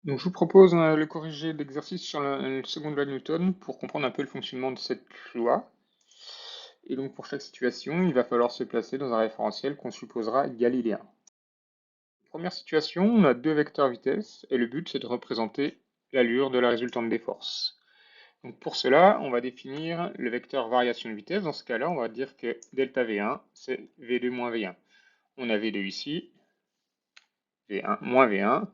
Donc, je vous propose le corriger d'exercice sur la seconde loi de Newton pour comprendre un peu le fonctionnement de cette loi. Et donc, pour chaque situation, il va falloir se placer dans un référentiel qu'on supposera galiléen. Première situation, on a deux vecteurs vitesse et le but c'est de représenter l'allure de la résultante des forces. Donc pour cela, on va définir le vecteur variation de vitesse. Dans ce cas-là, on va dire que delta V1 c'est V2 moins V1. On a V2 ici, V1 moins V1.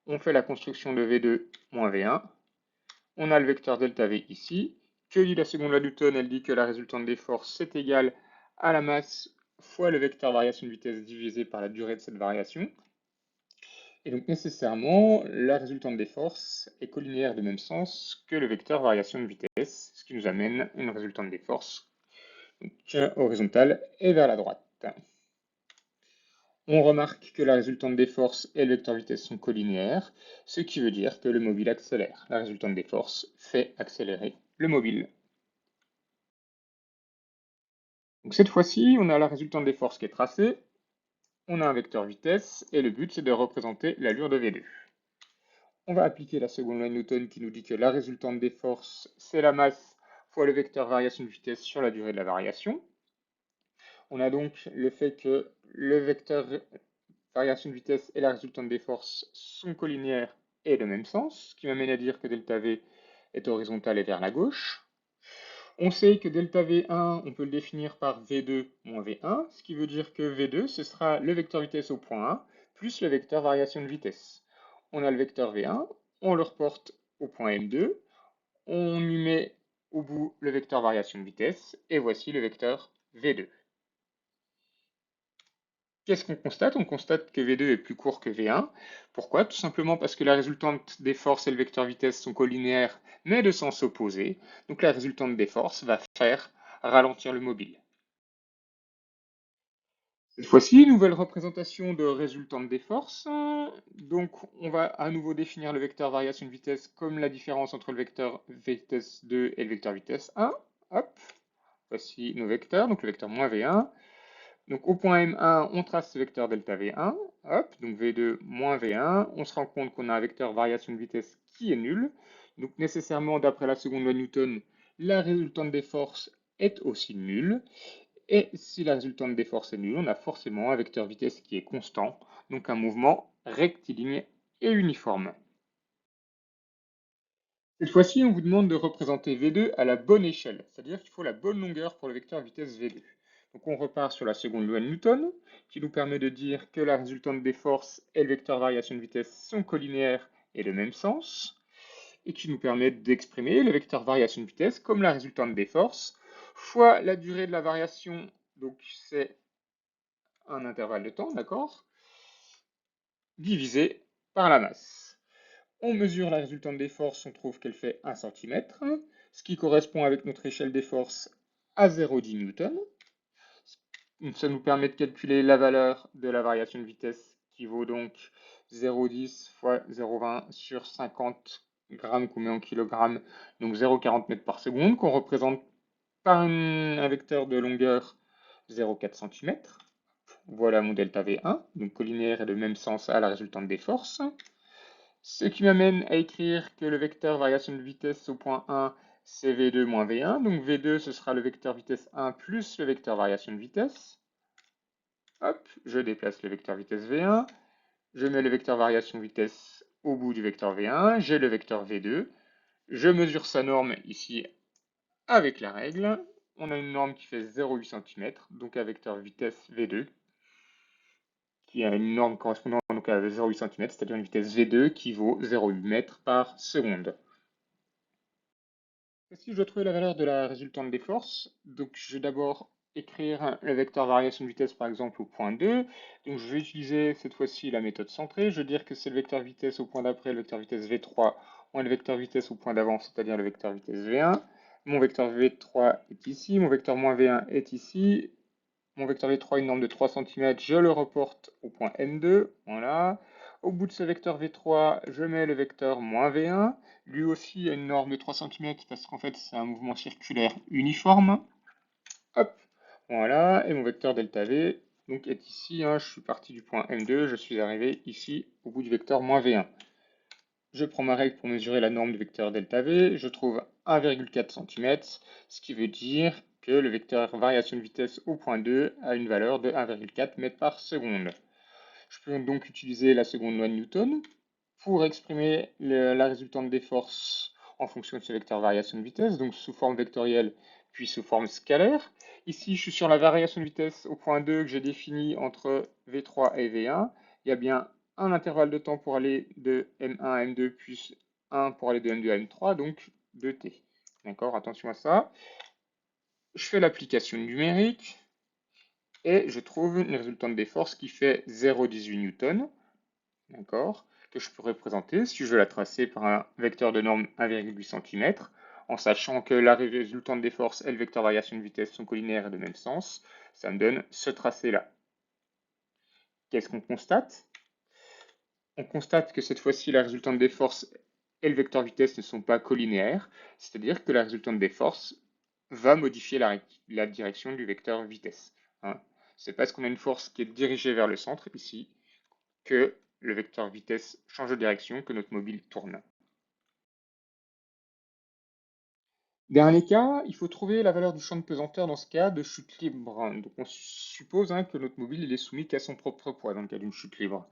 On fait la construction de V2 moins V1. On a le vecteur delta V ici. Que dit la seconde loi de Newton? Elle dit que la résultante des forces c'est égal à la masse fois le vecteur variation de vitesse divisé par la durée de cette variation. Et donc nécessairement, la résultante des forces est collinéaire de même sens que le vecteur variation de vitesse, ce qui nous amène une résultante des forces horizontale et vers la droite. On remarque que la résultante des forces et le vecteur vitesse sont collinéaires, ce qui veut dire que le mobile accélère. La résultante des forces fait accélérer le mobile. Donc cette fois-ci, on a la résultante des forces qui est tracée, on a un vecteur vitesse, et le but c'est de représenter l'allure de V2. On va appliquer la seconde loi de Newton qui nous dit que la résultante des forces, c'est la masse fois le vecteur variation de vitesse sur la durée de la variation. On a donc le fait que le vecteur variation de vitesse et la résultante des forces sont collinéaires et de même sens, ce qui m'amène à dire que delta V est horizontal et vers la gauche. On sait que delta V1, on peut le définir par V2 moins V1, ce qui veut dire que V2, ce sera le vecteur vitesse au point 1, plus le vecteur variation de vitesse. On a le vecteur V1, on le reporte au point M2, on y met au bout le vecteur variation de vitesse, et voici le vecteur V2. Qu'est-ce qu'on constate? On constate que V2 est plus court que V1. Pourquoi? Tout simplement parce que la résultante des forces et le vecteur vitesse sont collinéaires, mais de sens opposé. Donc la résultante des forces va faire ralentir le mobile. Cette fois-ci, nouvelle représentation de résultante des forces. Donc, on va à nouveau définir le vecteur variation de vitesse comme la différence entre le vecteur vitesse 2 et le vecteur vitesse 1. Hop, voici nos vecteurs, donc le vecteur moins V1. Donc, au point M1, on trace ce vecteur delta V1. Hop, donc V2 moins V1. On se rend compte qu'on a un vecteur variation de vitesse qui est nul. Donc, nécessairement, d'après la seconde loi de Newton, la résultante des forces est aussi nulle. Et si la résultante des forces est nulle, on a forcément un vecteur vitesse qui est constant, donc un mouvement rectiligne et uniforme. Cette fois-ci, on vous demande de représenter V2 à la bonne échelle, c'est-à-dire qu'il faut la bonne longueur pour le vecteur vitesse V2. Donc on repart sur la seconde loi de Newton, qui nous permet de dire que la résultante des forces et le vecteur variation de vitesse sont collinéaires et de même sens, et qui nous permet d'exprimer le vecteur variation de vitesse comme la résultante des forces, fois la durée de la variation, donc c'est un intervalle de temps, d'accord, divisé par la masse. On mesure la résultante des forces, on trouve qu'elle fait 1 cm, ce qui correspond avec notre échelle des forces à 0,10 Newton. Ça nous permet de calculer la valeur de la variation de vitesse qui vaut donc 0,10 fois 0,20 sur 50 grammes qu'on met en kilogrammes, donc 0,40 mètres par seconde, qu'on représente par un vecteur de longueur 0,4 cm. Voilà mon delta V1, donc collinéaire et de même sens à la résultante des forces. Ce qui m'amène à écrire que le vecteur variation de vitesse au point 1, c'est V2 moins V1. Donc V2, ce sera le vecteur vitesse 1 plus le vecteur variation de vitesse. Hop, je déplace le vecteur vitesse V1. Je mets le vecteur variation de vitesse au bout du vecteur V1. J'ai le vecteur V2. Je mesure sa norme ici avec la règle. On a une norme qui fait 0,8 cm, donc un vecteur vitesse V2 qui a une norme correspondant donc à 0,8 cm, c'est-à-dire une vitesse V2 qui vaut 0,8 mètres par seconde. Si je dois trouver la valeur de la résultante des forces, donc je vais d'abord écrire le vecteur variation de vitesse par exemple au point 2. Donc je vais utiliser cette fois-ci la méthode centrée. Je vais dire que c'est le vecteur vitesse au point d'après, le vecteur vitesse V3, moins le vecteur vitesse au point d'avant, c'est-à-dire le vecteur vitesse V1. Mon vecteur V3 est ici, mon vecteur moins V1 est ici. Mon vecteur V3 a une norme de 3 cm, je le reporte au point M2, voilà. Au bout de ce vecteur V3, je mets le vecteur moins V1. Lui aussi a une norme de 3 cm parce qu'en fait c'est un mouvement circulaire uniforme. Hop, voilà, et mon vecteur delta V donc, est ici, hein, je suis parti du point M2, je suis arrivé ici au bout du vecteur moins V1. je prends ma règle pour mesurer la norme du vecteur delta V, je trouve 1,4 cm, ce qui veut dire que le vecteur variation de vitesse au point 2 a une valeur de 1,4 m par seconde. Je peux donc utiliser la seconde loi de Newton pour exprimer la résultante des forces en fonction de ce vecteur variation de vitesse, donc sous forme vectorielle puis sous forme scalaire. Ici, je suis sur la variation de vitesse au point 2 que j'ai définie entre V3 et V1. Il y a bien un intervalle de temps pour aller de M1 à M2 plus 1 pour aller de M2 à M3, donc 2T. D'accord, attention à ça. Je fais l'application numérique et je trouve une résultante des forces qui fait 0,18 N. D'accord, que je peux représenter si je veux la tracer par un vecteur de norme 1,8 cm, en sachant que la résultante des forces et le vecteur variation de vitesse sont collinaires et de même sens. Ça me donne ce tracé-là. Qu'est-ce qu'on constate? On constate que cette fois-ci, la résultante des forces et le vecteur vitesse ne sont pas collinéaires, c'est-à-dire que la résultante des forces va modifier la direction du vecteur vitesse. Hein. C'est parce qu'on a une force qui est dirigée vers le centre, ici, que le vecteur vitesse change de direction, que notre mobile tourne. Dernier cas, il faut trouver la valeur du champ de pesanteur dans ce cas de chute libre. Donc on suppose que notre mobile il est soumis qu'à son propre poids dans le cas d'une chute libre.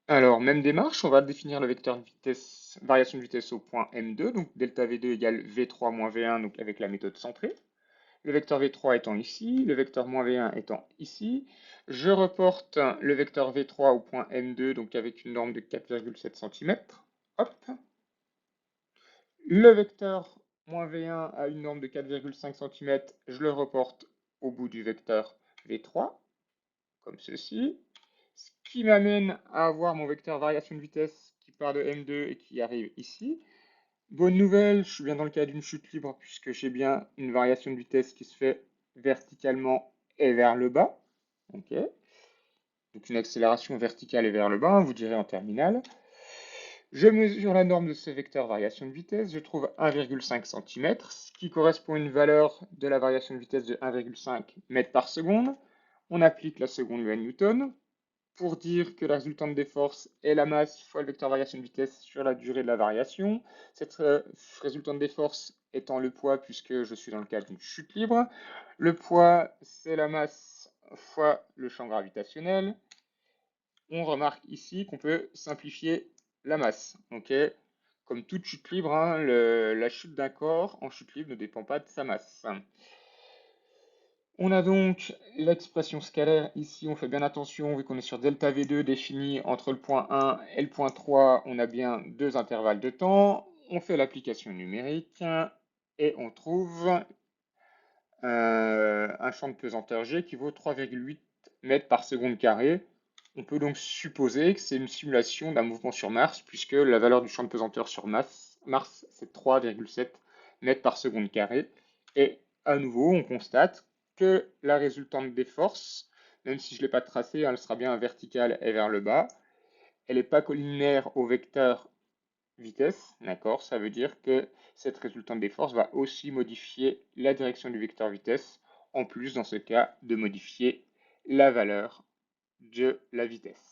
Alors, même démarche, on va définir le vecteur vitesse, variation de vitesse au point M2, donc delta V2 égale V3 moins V1, donc avec la méthode centrée. Le vecteur V3 étant ici, le vecteur moins V1 étant ici. Je reporte le vecteur V3 au point M2, donc avec une norme de 4,7 cm. Hop. Le vecteur moins V1 a une norme de 4,5 cm, je le reporte au bout du vecteur V3, comme ceci. Ce qui m'amène à avoir mon vecteur variation de vitesse qui part de M2 et qui arrive ici. Bonne nouvelle, je suis bien dans le cas d'une chute libre puisque j'ai bien une variation de vitesse qui se fait verticalement et vers le bas. Okay. Donc une accélération verticale et vers le bas, vous direz en terminale. Je mesure la norme de ce vecteur variation de vitesse, je trouve 1,5 cm, ce qui correspond à une valeur de la variation de vitesse de 1,5 m par seconde. On applique la seconde loi de Newton pour dire que la résultante des forces est la masse fois le vecteur variation de vitesse sur la durée de la variation. Cette résultante des forces étant le poids puisque je suis dans le cas d'une chute libre. Le poids, c'est la masse fois le champ gravitationnel. On remarque ici qu'on peut simplifier la masse. Okay, comme toute chute libre, la chute d'un corps en chute libre ne dépend pas de sa masse. On a donc l'expression scalaire. Ici, on fait bien attention, vu qu'on est sur delta V2 défini entre le point 1 et le point 3, on a bien deux intervalles de temps. On fait l'application numérique et on trouve un champ de pesanteur G qui vaut 3,8 mètres par seconde carré. On peut donc supposer que c'est une simulation d'un mouvement sur Mars, puisque la valeur du champ de pesanteur sur Mars, c'est 3,7 mètres par seconde carré. Et à nouveau, on constate que la résultante des forces, même si je ne l'ai pas tracée, elle sera bien verticale et vers le bas. Elle n'est pas collinaire au vecteur vitesse, d'accord? Ça veut dire que cette résultante des forces va aussi modifier la direction du vecteur vitesse, en plus dans ce cas de modifier la valeur de la vitesse.